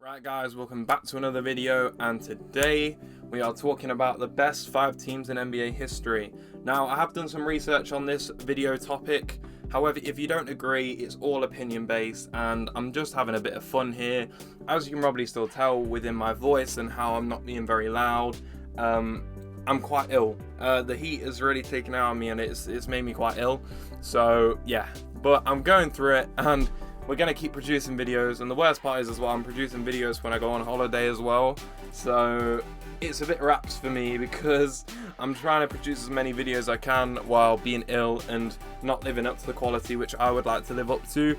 Right guys, welcome back to another video, and today we are talking about the best 5 teams in NBA history. Now, I have done some research on this video topic. However, if you don't agree, it's all opinion based and I'm just having a bit of fun here. As you can probably still tell within my voice and how I'm not being very loud, I'm quite ill. The heat has really taken out on me and it's made me quite ill. So yeah, but I'm going through it and we're going to keep producing videos, and the worst part is as well, I'm producing videos when I go on holiday as well. So it's a bit raps for me because I'm trying to produce as many videos as I can while being ill and not living up to the quality which I would like to live up to.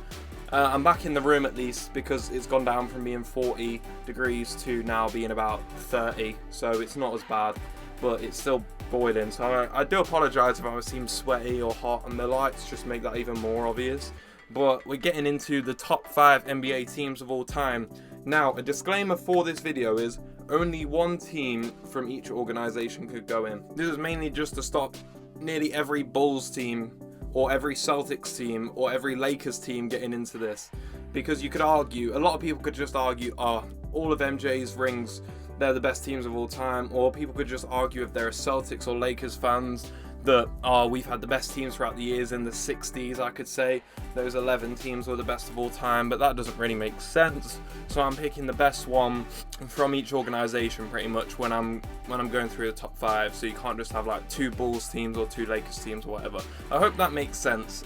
I'm back in the room at least because it's gone down from being 40 degrees to now being about 30. So it's not as bad, but it's still boiling. So I do apologise if I seem sweaty or hot, and the lights just make that even more obvious. But we're getting into the top 5 NBA teams of all time. Now, a disclaimer for this video is only one team from each organisation could go in. This is mainly just to stop nearly every Bulls team or every Celtics team or every Lakers team getting into this. Because you could argue, a lot of people could just argue, all of MJ's rings, they're the best teams of all time. Or people could just argue, if they're Celtics or Lakers fans, that we've had the best teams throughout the years. In the 60s, I could say those 11 teams were the best of all time, but that doesn't really make sense. So I'm picking the best one from each organization pretty much when I'm going through the top 5. So you can't just have like 2 Bulls teams or 2 Lakers teams or whatever. I hope that makes sense.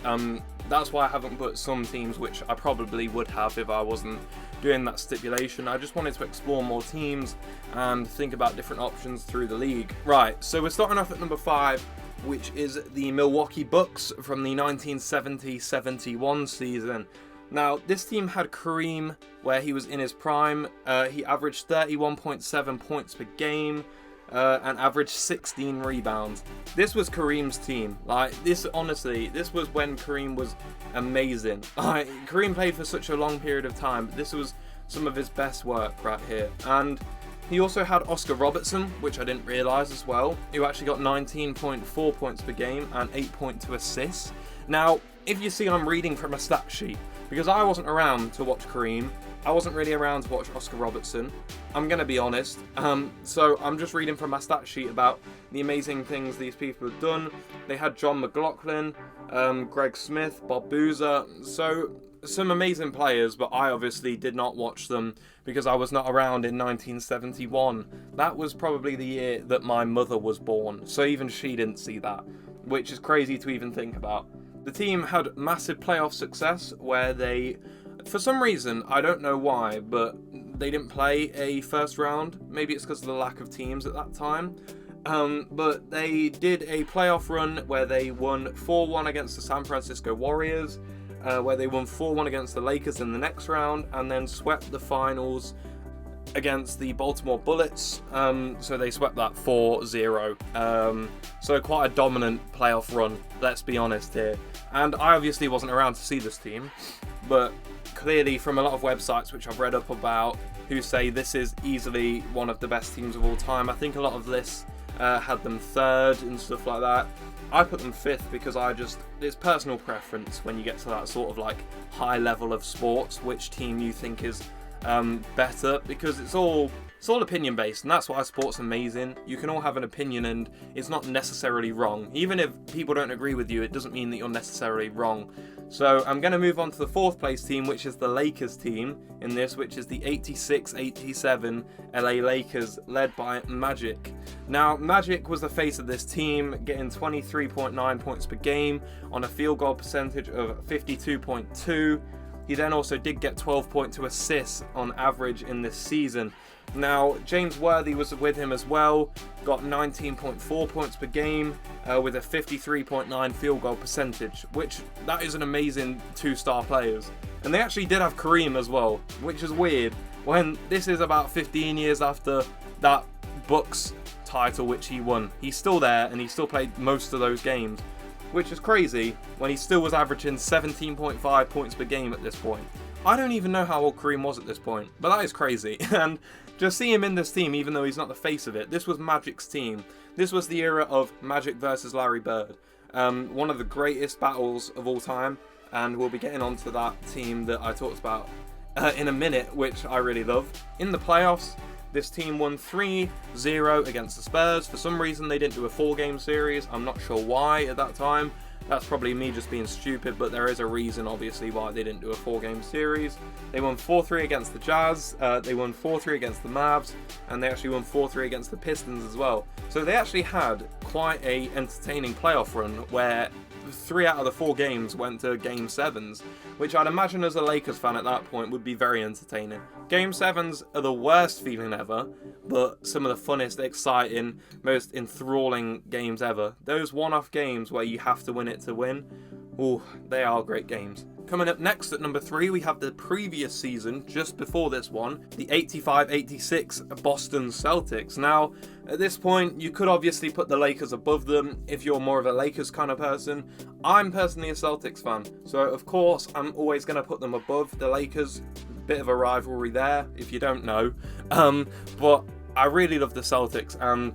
That's why I haven't put some teams, which I probably would have if I wasn't doing that stipulation. I just wanted to explore more teams and think about different options through the league. Right, so we're starting off at number 5, which is the Milwaukee Bucks from the 1970-71 season. Now, this team had Kareem where he was in his prime. He averaged 31.7 points per game and averaged 16 rebounds. This was Kareem's team. Honestly, this was when Kareem was amazing. Kareem played for such a long period of time, but this was some of his best work right here. And he also had Oscar Robertson, which I didn't realise as well, who actually got 19.4 points per game and 8.2 assists. Now, if you see, I'm reading from a stat sheet, because I wasn't around to watch Kareem. I wasn't really around to watch Oscar Robertson. I'm going to be honest. So I'm just reading from my stat sheet about the amazing things these people have done. They had John McLaughlin, Greg Smith, Bob Boozer. So some amazing players, but I obviously did not watch them because I was not around in 1971. That was probably the year that my mother was born, so even she didn't see that, which is crazy to even think about. The team had massive playoff success where they, for some reason, I don't know why, but they didn't play a first round. Maybe it's because of the lack of teams at that time. But they did a playoff run where they won 4-1 against the San Francisco Warriors, where they won 4-1 against the Lakers in the next round, and then swept the finals against the Baltimore Bullets. So they swept that 4-0. So quite a dominant playoff run, let's be honest here. And I obviously wasn't around to see this team, but clearly from a lot of websites which I've read up about, who say this is easily one of the best teams of all time. I think a lot of lists had them 3rd and stuff like that. I put them 5th because it's personal preference when you get to that sort of like high level of sports, which team you think is better, because it's all opinion based, and that's why sport's amazing. You can all have an opinion and it's not necessarily wrong. Even if people don't agree with you, it doesn't mean that you're necessarily wrong. So I'm going to move on to the 4th place team, which is the Lakers team in this, which is the 86-87 LA Lakers, led by Magic. Now, Magic was the face of this team, getting 23.9 points per game on a field goal percentage of 52.2. He then also did get 12.2 assists on average in this season. Now, James Worthy was with him as well, got 19.4 points per game with a 53.9 field goal percentage, which that is an amazing 2-star players. And they actually did have Kareem as well, which is weird when this is about 15 years after that Bucks title which he won. He's still there and he still played most of those games, which is crazy when he still was averaging 17.5 points per game at this point. I don't even know how old Kareem was at this point, but that is crazy. And just see him in this team, even though he's not the face of it. This was Magic's team. This was the era of Magic versus Larry Bird. One of the greatest battles of all time, and we'll be getting onto that team that I talked about in a minute, which I really love. In the playoffs, this team won 3-0 against the Spurs. For some reason, they didn't do a 4-game series. I'm not sure why at that time. That's probably me just being stupid, but there is a reason, obviously, why they didn't do a 4-game series. They won 4-3 against the Jazz, they won 4-3 against the Mavs, and they actually won 4-3 against the Pistons as well. So they actually had quite a entertaining playoff run where 3 out of the 4 games went to Game 7s, which I'd imagine as a Lakers fan at that point would be very entertaining. Game 7s are the worst feeling ever, but some of the funnest, exciting, most enthralling games ever. Those one-off games where you have to win it to win, ooh, they are great games. Coming up next at number 3, we have the previous season, just before this one, the 85-86 Boston Celtics. Now, at this point, you could obviously put the Lakers above them if you're more of a Lakers kind of person. I'm personally a Celtics fan, so of course I'm always going to put them above the Lakers. Bit of a rivalry there, if you don't know. But I really love the Celtics, and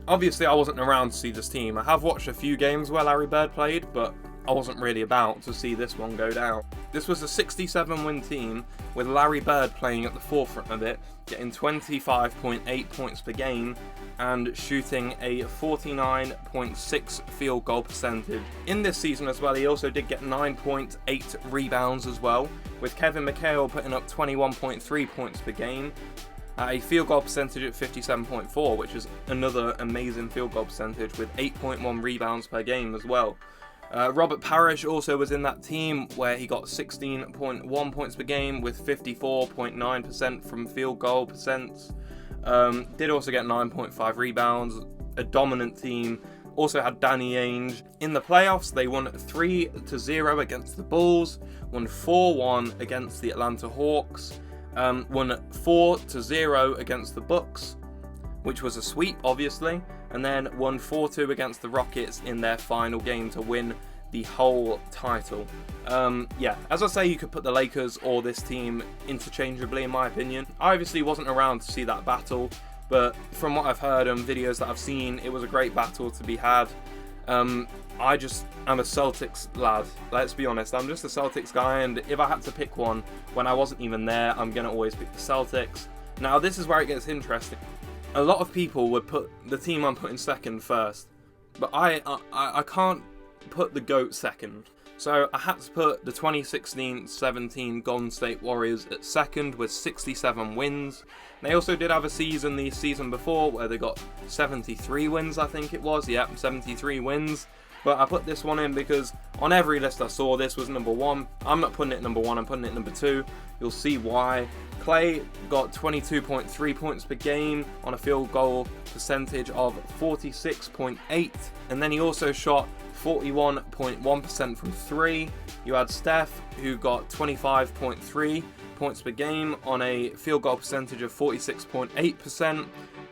obviously I wasn't around to see this team. I have watched a few games where Larry Bird played, but I wasn't really about to see this one go down. This was a 67-win team with Larry Bird playing at the forefront of it, getting 25.8 points per game and shooting a 49.6 field goal percentage. In this season as well, he also did get 9.8 rebounds as well, with Kevin McHale putting up 21.3 points per game, a field goal percentage at 57.4, which is another amazing field goal percentage, with 8.1 rebounds per game as well. Robert Parish also was in that team where he got 16.1 points per game with 54.9% from field goal percents. Did also get 9.5 rebounds, a dominant team. Also had Danny Ainge. In the playoffs, they won 3-0 against the Bulls, won 4-1 against the Atlanta Hawks, won 4-0 against the Bucks, which was a sweep, obviously, and then won 4-2 against the Rockets in their final game to win the whole title. Yeah, as I say, you could put the Lakers or this team interchangeably, in my opinion. I obviously wasn't around to see that battle, but from what I've heard and videos that I've seen, it was a great battle to be had. I just am a Celtics lad, let's be honest. I'm just a Celtics guy, and if I had to pick one when I wasn't even there, I'm going to always pick the Celtics. Now, this is where it gets interesting. A lot of people would put the team I'm putting second first, but I can't put the GOAT second. So I had to put the 2016-17 Golden State Warriors at second with 67 wins. They also did have a season the season before where they got 73 wins, I think it was. Yep, 73 wins. But I put this one in because on every list I saw, this was number 1. I'm not putting it number 1, I'm putting it number 2. You'll see why. Clay got 22.3 points per game on a field goal percentage of 46.8. And then he also shot 41.1% from 3. You had Steph, who got 25.3 points per game on a field goal percentage of 46.8%.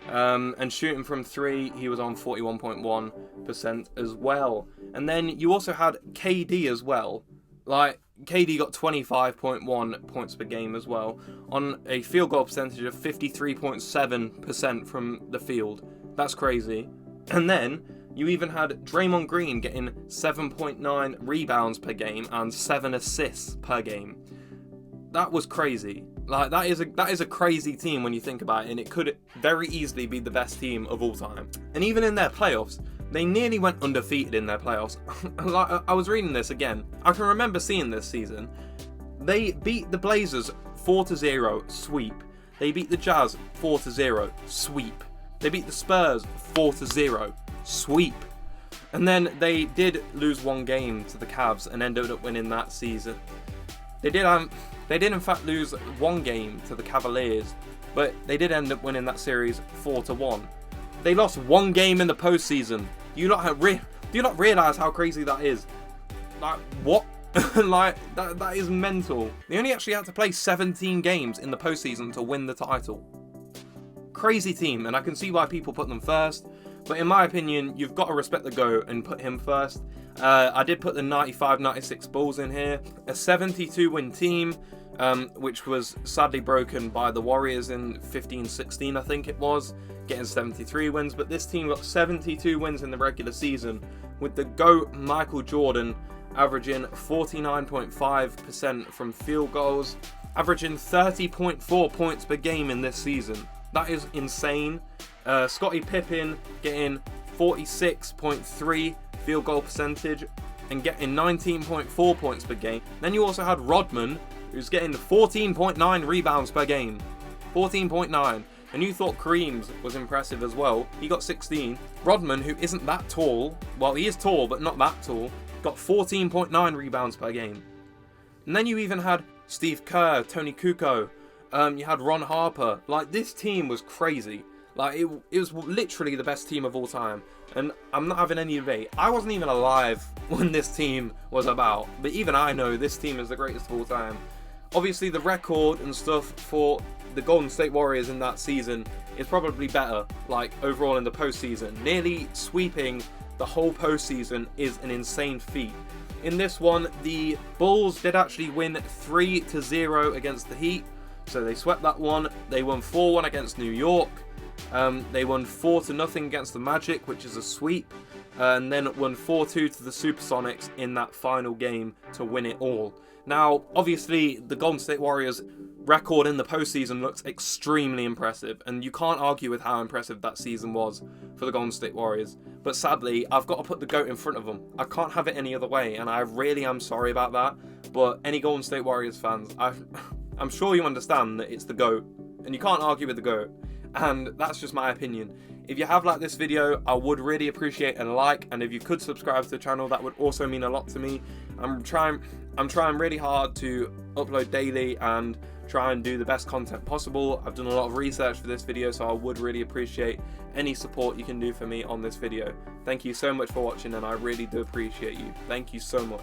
And shooting from 3, he was on 41.1% as well. And then you also had KD as well. Like, KD got 25.1 points per game as well on a field goal percentage of 53.7% from the field. That's crazy. And then you even had Draymond Green getting 7.9 rebounds per game and 7 assists per game. That was crazy. Like, that is a crazy team when you think about it, and it could very easily be the best team of all time. And even in their playoffs, they nearly went undefeated in their playoffs. Like, I was reading this again. I can remember seeing this season. They beat the Blazers 4-0, sweep. They beat the Jazz 4-0, sweep. They beat the Spurs 4-0, sweep. And then they did lose one game to the Cavs and ended up winning that season. They did in fact lose one game to the Cavaliers, but they did end up winning that series 4-1. They lost one game in the postseason. Do you not realise how crazy that is? Like, what? Like, that is mental. They only actually had to play 17 games in the postseason to win the title. Crazy team, and I can see why people put them first. But in my opinion, you've got to respect the GOAT and put him first. I did put the 95-96 Bulls in here. A 72-win team, which was sadly broken by the Warriors in 15-16, I think it was, getting 73 wins. But this team got 72 wins in the regular season, with the GOAT Michael Jordan averaging 49.5% from field goals, averaging 30.4 points per game in this season. That is insane. Scottie Pippen getting 46.3 field goal percentage and getting 19.4 points per game. Then you also had Rodman, who's getting 14.9 rebounds per game. 14.9. And you thought Kareem's was impressive as well. He got 16. Rodman, who isn't that tall, well, he is tall, but not that tall, got 14.9 rebounds per game. And then you even had Steve Kerr, Tony Kukoc, you had Ron Harper. Like, this team was crazy. Like, it was literally the best team of all time. And I'm not having any debate. I wasn't even alive when this team was about. But even I know this team is the greatest of all time. Obviously, the record and stuff for the Golden State Warriors in that season is probably better, like, overall in the postseason. Nearly sweeping the whole postseason is an insane feat. In this one, the Bulls did actually win 3-0 against the Heat. So they swept that one. They won 4-1 against New York. They won 4-0 against the Magic, which is a sweep. And then won 4-2 to the Supersonics in that final game to win it all. Now, obviously, the Golden State Warriors' record in the postseason looks extremely impressive, and you can't argue with how impressive that season was for the Golden State Warriors. But sadly, I've got to put the GOAT in front of them. I can't have it any other way, and I really am sorry about that. But any Golden State Warriors fans, I'm sure you understand that it's the GOAT, and you can't argue with the GOAT. And that's just my opinion. If you have liked this video, I would really appreciate a like, and if you could subscribe to the channel, that would also mean a lot to me. I'm trying really hard to upload daily and try and do the best content possible. I've done a lot of research for this video, so I would really appreciate any support you can do for me on this video. Thank you so much for watching, and I really do appreciate you. Thank you so much.